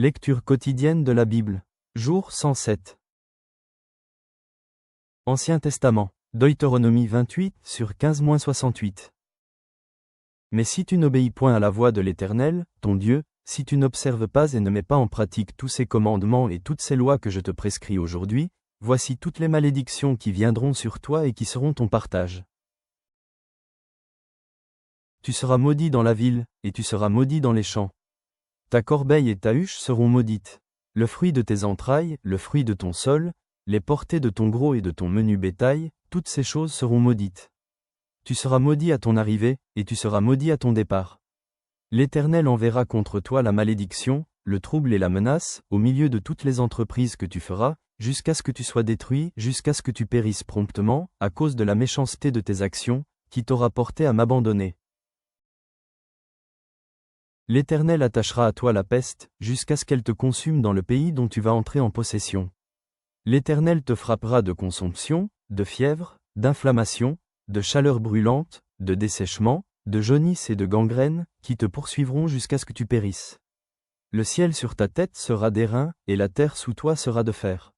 Lecture quotidienne de la Bible. Jour 107. Ancien Testament. Deutéronomie 28 sur 15-68. Mais si tu n'obéis point à la voix de l'Éternel, ton Dieu, si tu n'observes pas et ne mets pas en pratique tous ses commandements et toutes ses lois que je te prescris aujourd'hui, voici toutes les malédictions qui viendront sur toi et qui seront ton partage. Tu seras maudit dans la ville, et tu seras maudit dans les champs. Ta corbeille et ta huche seront maudites. Le fruit de tes entrailles, le fruit de ton sol, les portées de ton gros et de ton menu bétail, toutes ces choses seront maudites. Tu seras maudit à ton arrivée, et tu seras maudit à ton départ. L'Éternel enverra contre toi la malédiction, le trouble et la menace, au milieu de toutes les entreprises que tu feras, jusqu'à ce que tu sois détruit, jusqu'à ce que tu périsses promptement, à cause de la méchanceté de tes actions, qui t'aura porté à m'abandonner. L'Éternel attachera à toi la peste, jusqu'à ce qu'elle te consume dans le pays dont tu vas entrer en possession. L'Éternel te frappera de consomption, de fièvre, d'inflammation, de chaleur brûlante, de dessèchement, de jaunisse et de gangrène, qui te poursuivront jusqu'à ce que tu périsses. Le ciel sur ta tête sera d'airain, et la terre sous toi sera de fer.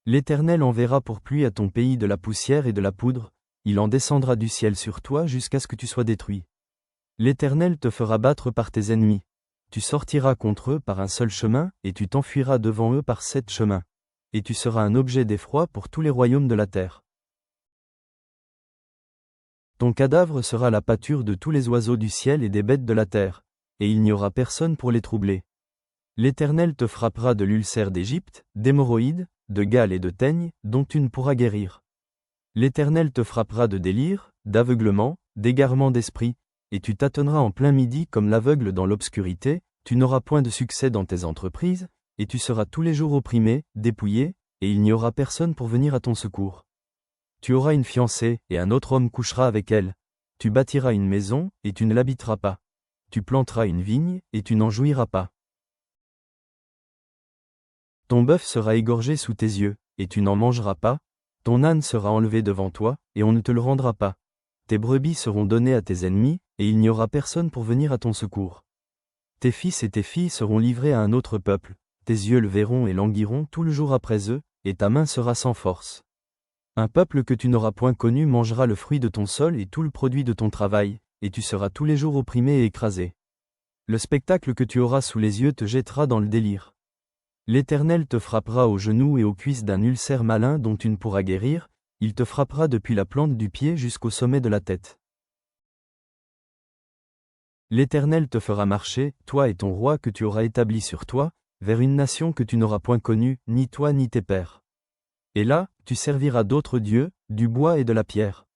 L'Éternel enverra pour pluie à ton pays de la poussière et de la poudre, il en descendra du ciel sur toi jusqu'à ce que tu sois détruit. L'Éternel te fera battre par tes ennemis. Tu sortiras contre eux par un seul chemin, et tu t'enfuiras devant eux par 7 chemins. Et tu seras un objet d'effroi pour tous les royaumes de la terre. Ton cadavre sera la pâture de tous les oiseaux du ciel et des bêtes de la terre, et il n'y aura personne pour les troubler. L'Éternel te frappera de l'ulcère d'Égypte, d'hémorroïdes, de gale et de teigne, dont tu ne pourras guérir. L'Éternel te frappera de délire, d'aveuglement, d'égarement d'esprit, et tu tâtonneras en plein midi comme l'aveugle dans l'obscurité, tu n'auras point de succès dans tes entreprises, et tu seras tous les jours opprimé, dépouillé, et il n'y aura personne pour venir à ton secours. Tu auras une fiancée, et un autre homme couchera avec elle. Tu bâtiras une maison, et tu ne l'habiteras pas. Tu planteras une vigne, et tu n'en jouiras pas. Ton bœuf sera égorgé sous tes yeux, et tu n'en mangeras pas. Ton âne sera enlevé devant toi, et on ne te le rendra pas. Tes brebis seront données à tes ennemis, et il n'y aura personne pour venir à ton secours. Tes fils et tes filles seront livrés à un autre peuple, tes yeux le verront et languiront tout le jour après eux, et ta main sera sans force. Un peuple que tu n'auras point connu mangera le fruit de ton sol et tout le produit de ton travail, et tu seras tous les jours opprimé et écrasé. Le spectacle que tu auras sous les yeux te jettera dans le délire. L'Éternel te frappera aux genoux et aux cuisses d'un ulcère malin dont tu ne pourras guérir, il te frappera depuis la plante du pied jusqu'au sommet de la tête. L'Éternel te fera marcher, toi et ton roi que tu auras établi sur toi, vers une nation que tu n'auras point connue, ni toi ni tes pères. Et là, tu serviras d'autres dieux, du bois et de la pierre.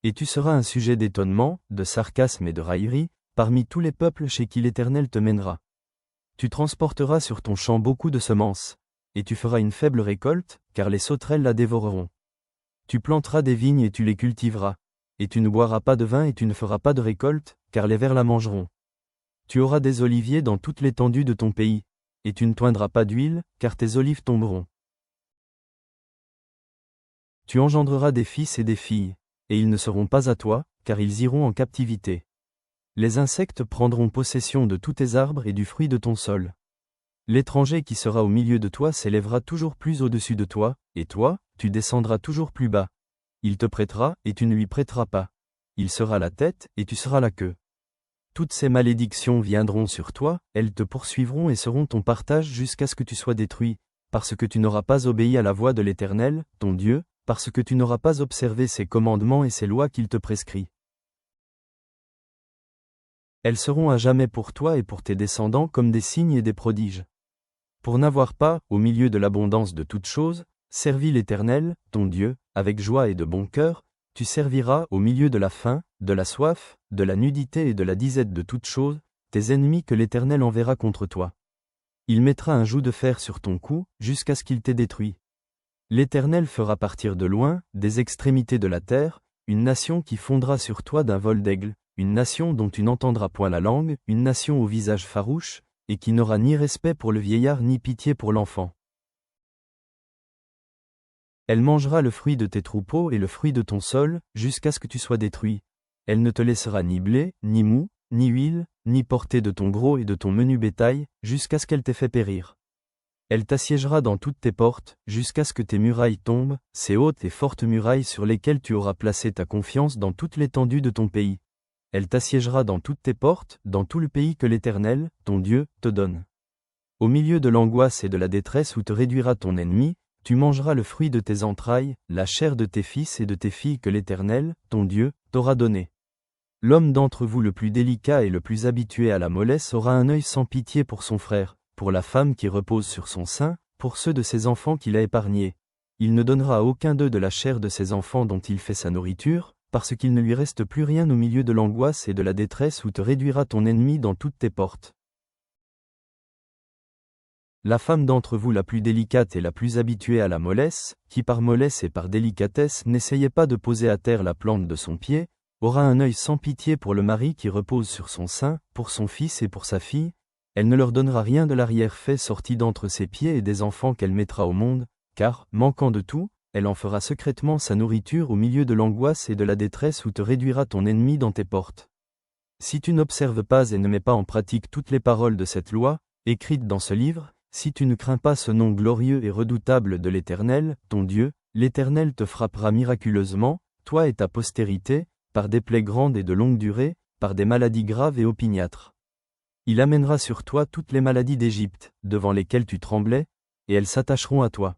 Et tu seras un sujet d'étonnement, de sarcasme et de raillerie, parmi tous les peuples chez qui l'Éternel te mènera. Tu transporteras sur ton champ beaucoup de semences, et tu feras une faible récolte, car les sauterelles la dévoreront. Tu planteras des vignes et tu les cultiveras, et tu ne boiras pas de vin et tu ne feras pas de récolte, car les vers la mangeront. Tu auras des oliviers dans toute l'étendue de ton pays, et tu ne toindras pas d'huile, car tes olives tomberont. Tu engendreras des fils et des filles, et ils ne seront pas à toi, car ils iront en captivité. Les insectes prendront possession de tous tes arbres et du fruit de ton sol. L'étranger qui sera au milieu de toi s'élèvera toujours plus au-dessus de toi, et toi, tu descendras toujours plus bas. Il te prêtera, et tu ne lui prêteras pas. Il sera la tête, et tu seras la queue. Toutes ces malédictions viendront sur toi, elles te poursuivront et seront ton partage jusqu'à ce que tu sois détruit, parce que tu n'auras pas obéi à la voix de l'Éternel, ton Dieu, parce que tu n'auras pas observé ses commandements et ses lois qu'il te prescrit. Elles seront à jamais pour toi et pour tes descendants comme des signes et des prodiges. Pour n'avoir pas, au milieu de l'abondance de toutes choses, servi l'Éternel, ton Dieu, avec joie et de bon cœur, tu serviras au milieu de la faim, de la soif, de la nudité et de la disette de toutes choses, tes ennemis que l'Éternel enverra contre toi. Il mettra un joug de fer sur ton cou, jusqu'à ce qu'il t'ait détruit. L'Éternel fera partir de loin, des extrémités de la terre, une nation qui fondra sur toi d'un vol d'aigle, une nation dont tu n'entendras point la langue, une nation au visage farouche, et qui n'aura ni respect pour le vieillard ni pitié pour l'enfant. Elle mangera le fruit de tes troupeaux et le fruit de ton sol, jusqu'à ce que tu sois détruit. Elle ne te laissera ni blé, ni moût, ni huile, ni portée de ton gros et de ton menu bétail, jusqu'à ce qu'elle t'ait fait périr. Elle t'assiégera dans toutes tes portes, jusqu'à ce que tes murailles tombent, ces hautes et fortes murailles sur lesquelles tu auras placé ta confiance dans toute l'étendue de ton pays. Elle t'assiégera dans toutes tes portes, dans tout le pays que l'Éternel, ton Dieu, te donne. Au milieu de l'angoisse et de la détresse où te réduira ton ennemi, tu mangeras le fruit de tes entrailles, la chair de tes fils et de tes filles que l'Éternel, ton Dieu, t'aura donné. L'homme d'entre vous le plus délicat et le plus habitué à la mollesse aura un œil sans pitié pour son frère, pour la femme qui repose sur son sein, pour ceux de ses enfants qu'il a épargnés. Il ne donnera à aucun d'eux de la chair de ses enfants dont il fait sa nourriture, parce qu'il ne lui reste plus rien au milieu de l'angoisse et de la détresse où te réduira ton ennemi dans toutes tes portes. La femme d'entre vous la plus délicate et la plus habituée à la mollesse, qui par mollesse et par délicatesse n'essayait pas de poser à terre la plante de son pied, aura un œil sans pitié pour le mari qui repose sur son sein, pour son fils et pour sa fille. Elle ne leur donnera rien de l'arrière-fait sorti d'entre ses pieds et des enfants qu'elle mettra au monde, car, manquant de tout, elle en fera secrètement sa nourriture au milieu de l'angoisse et de la détresse où te réduira ton ennemi dans tes portes. Si tu n'observes pas et ne mets pas en pratique toutes les paroles de cette loi, écrites dans ce livre, si tu ne crains pas ce nom glorieux et redoutable de l'Éternel, ton Dieu, l'Éternel te frappera miraculeusement, toi et ta postérité, par des plaies grandes et de longue durée, par des maladies graves et opiniâtres. Il amènera sur toi toutes les maladies d'Égypte, devant lesquelles tu tremblais, et elles s'attacheront à toi.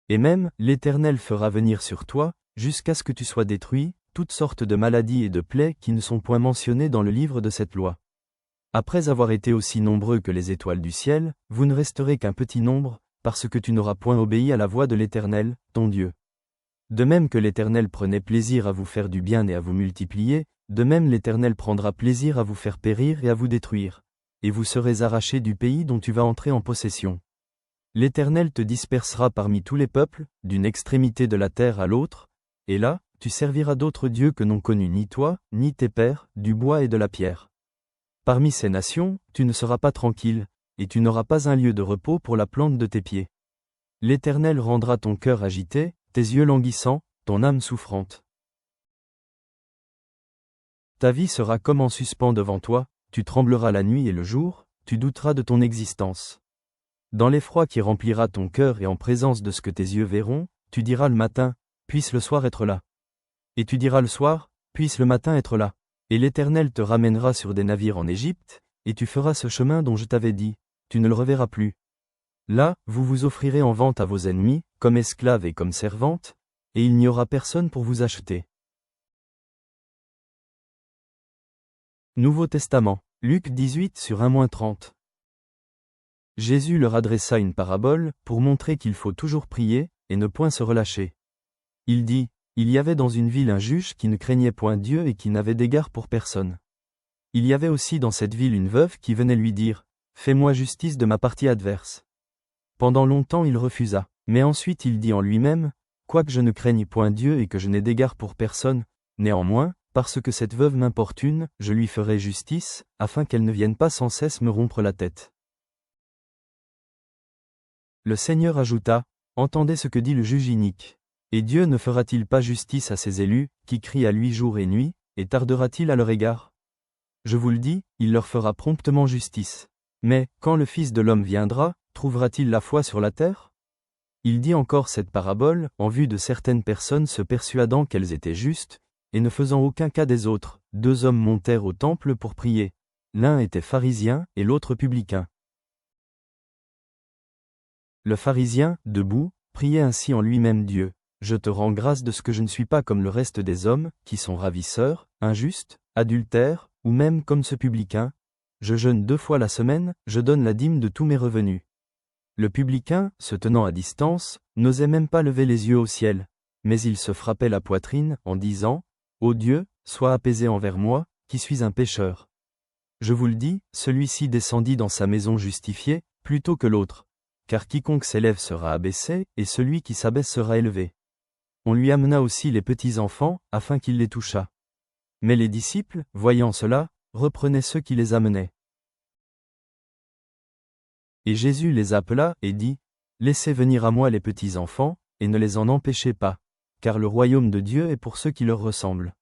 Et même, l'Éternel fera venir sur toi, jusqu'à ce que tu sois détruit, toutes sortes de maladies et de plaies qui ne sont point mentionnées dans le livre de cette loi. Après avoir été aussi nombreux que les étoiles du ciel, vous ne resterez qu'un petit nombre, parce que tu n'auras point obéi à la voix de l'Éternel, ton Dieu. De même que l'Éternel prenait plaisir à vous faire du bien et à vous multiplier, de même l'Éternel prendra plaisir à vous faire périr et à vous détruire. Et vous serez arrachés du pays dont tu vas entrer en possession. L'Éternel te dispersera parmi tous les peuples, d'une extrémité de la terre à l'autre, et là, tu serviras d'autres dieux que n'ont connus ni toi, ni tes pères, du bois et de la pierre. Parmi ces nations, tu ne seras pas tranquille, et tu n'auras pas un lieu de repos pour la plante de tes pieds. L'Éternel rendra ton cœur agité, tes yeux languissants, ton âme souffrante. Ta vie sera comme en suspens devant toi, tu trembleras la nuit et le jour, tu douteras de ton existence. Dans l'effroi qui remplira ton cœur et en présence de ce que tes yeux verront, tu diras le matin, puisse le soir être là. Et tu diras le soir, puisse le matin être là. Et l'Éternel te ramènera sur des navires en Égypte, et tu feras ce chemin dont je t'avais dit, tu ne le reverras plus. Là, vous vous offrirez en vente à vos ennemis, comme esclaves et comme servantes, et il n'y aura personne pour vous acheter. Nouveau Testament, Luc 18 sur 1-30. Jésus leur adressa une parabole, pour montrer qu'il faut toujours prier, et ne point se relâcher. Il dit, il y avait dans une ville un juge qui ne craignait point Dieu et qui n'avait d'égard pour personne. Il y avait aussi dans cette ville une veuve qui venait lui dire, fais-moi justice de ma partie adverse. Pendant longtemps il refusa, mais ensuite il dit en lui-même, quoique je ne craigne point Dieu et que je n'ai d'égard pour personne, néanmoins, parce que cette veuve m'importune, je lui ferai justice, afin qu'elle ne vienne pas sans cesse me rompre la tête. Le Seigneur ajouta, entendez ce que dit le juge inique. Et Dieu ne fera-t-il pas justice à ses élus, qui crient à lui jour et nuit, et tardera-t-il à leur égard? Je vous le dis, il leur fera promptement justice. Mais, quand le Fils de l'homme viendra, trouvera-t-il la foi sur la terre? Il dit encore cette parabole, en vue de certaines personnes se persuadant qu'elles étaient justes, et ne faisant aucun cas des autres. 2 hommes montèrent au temple pour prier. L'un était pharisien, et l'autre publicain. Le pharisien, debout, priait ainsi en lui-même Dieu. Je te rends grâce de ce que je ne suis pas comme le reste des hommes, qui sont ravisseurs, injustes, adultères, ou même comme ce publicain. Je jeûne 2 fois la semaine, je donne la dîme de tous mes revenus. Le publicain, se tenant à distance, n'osait même pas lever les yeux au ciel, mais il se frappait la poitrine, en disant, Ô Dieu, sois apaisé envers moi, qui suis un pécheur. Je vous le dis, celui-ci descendit dans sa maison justifié, plutôt que l'autre. Car quiconque s'élève sera abaissé, et celui qui s'abaisse sera élevé. On lui amena aussi les petits enfants, afin qu'il les touchât. Mais les disciples, voyant cela, reprenaient ceux qui les amenaient. Et Jésus les appela, et dit, Laissez venir à moi les petits enfants, et ne les en empêchez pas, car le royaume de Dieu est pour ceux qui leur ressemblent.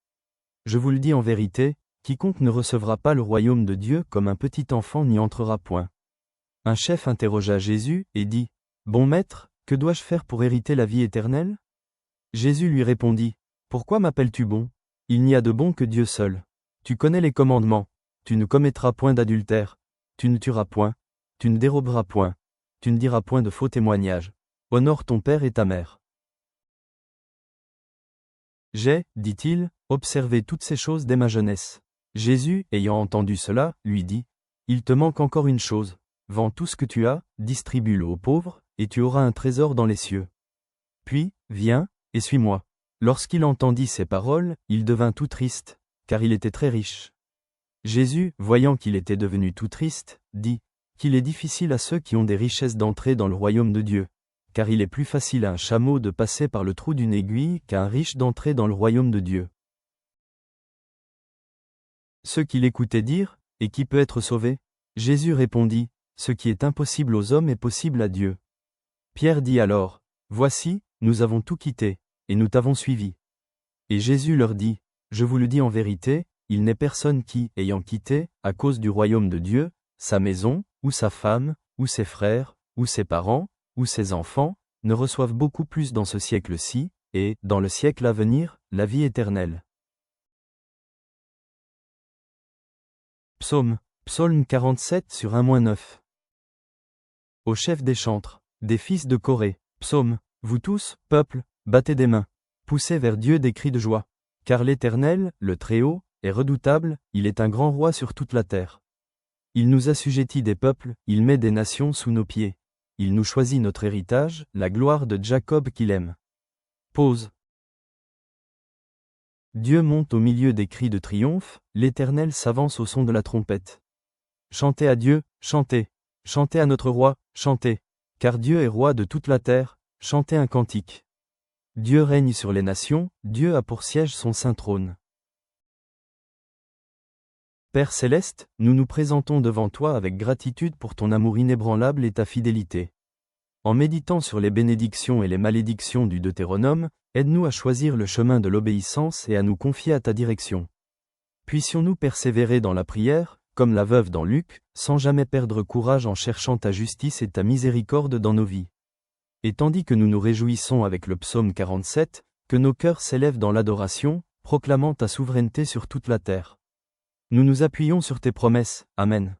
Je vous le dis en vérité, quiconque ne recevra pas le royaume de Dieu comme un petit enfant n'y entrera point. Un chef interrogea Jésus et dit, « Bon maître, que dois-je faire pour hériter la vie éternelle ?» Jésus lui répondit, « Pourquoi m'appelles-tu bon ? Il n'y a de bon que Dieu seul. Tu connais les commandements, tu ne commettras point d'adultère, tu ne tueras point, tu ne déroberas point, tu ne diras point de faux témoignages, honore ton père et ta mère. » J'ai, dit-il, observé toutes ces choses dès ma jeunesse. Jésus, ayant entendu cela, lui dit, « Il te manque encore une chose. Vends tout ce que tu as, distribue-le aux pauvres, et tu auras un trésor dans les cieux. Puis, viens, et suis-moi. » Lorsqu'il entendit ces paroles, il devint tout triste, car il était très riche. Jésus, voyant qu'il était devenu tout triste, dit, « Qu'il est difficile à ceux qui ont des richesses d'entrer dans le royaume de Dieu, car il est plus facile à un chameau de passer par le trou d'une aiguille qu'à un riche d'entrer dans le royaume de Dieu. » Ceux qui l'écoutaient dire, « Et qui peut être sauvé ?» Jésus répondit, « Ce qui est impossible aux hommes est possible à Dieu. » Pierre dit alors, « Voici, nous avons tout quitté, et nous t'avons suivi. » Et Jésus leur dit, « Je vous le dis en vérité, il n'est personne qui, ayant quitté, à cause du royaume de Dieu, sa maison, ou sa femme, ou ses frères, ou ses parents, ou ses enfants, ne reçoive beaucoup plus dans ce siècle-ci, et, dans le siècle à venir, la vie éternelle. » Psaume 47 sur 1-9. Au chef des chantres, des fils de Corée, psaume, vous tous, peuple, battez des mains, poussez vers Dieu des cris de joie. Car l'Éternel, le Très-Haut, est redoutable, il est un grand roi sur toute la terre. Il nous assujettit des peuples, il met des nations sous nos pieds. Il nous choisit notre héritage, la gloire de Jacob qu'il aime. Pause. Dieu monte au milieu des cris de triomphe, l'Éternel s'avance au son de la trompette. Chantez à Dieu, chantez. Chantez à notre roi, chantez. Car Dieu est roi de toute la terre, chantez un cantique. Dieu règne sur les nations, Dieu a pour siège son saint trône. Père céleste, nous nous présentons devant toi avec gratitude pour ton amour inébranlable et ta fidélité. En méditant sur les bénédictions et les malédictions du Deutéronome, aide-nous à choisir le chemin de l'obéissance et à nous confier à ta direction. Puissions-nous persévérer dans la prière, comme la veuve dans Luc, sans jamais perdre courage en cherchant ta justice et ta miséricorde dans nos vies. Et tandis que nous nous réjouissons avec le psaume 47, que nos cœurs s'élèvent dans l'adoration, proclamant ta souveraineté sur toute la terre. Nous nous appuyons sur tes promesses. Amen.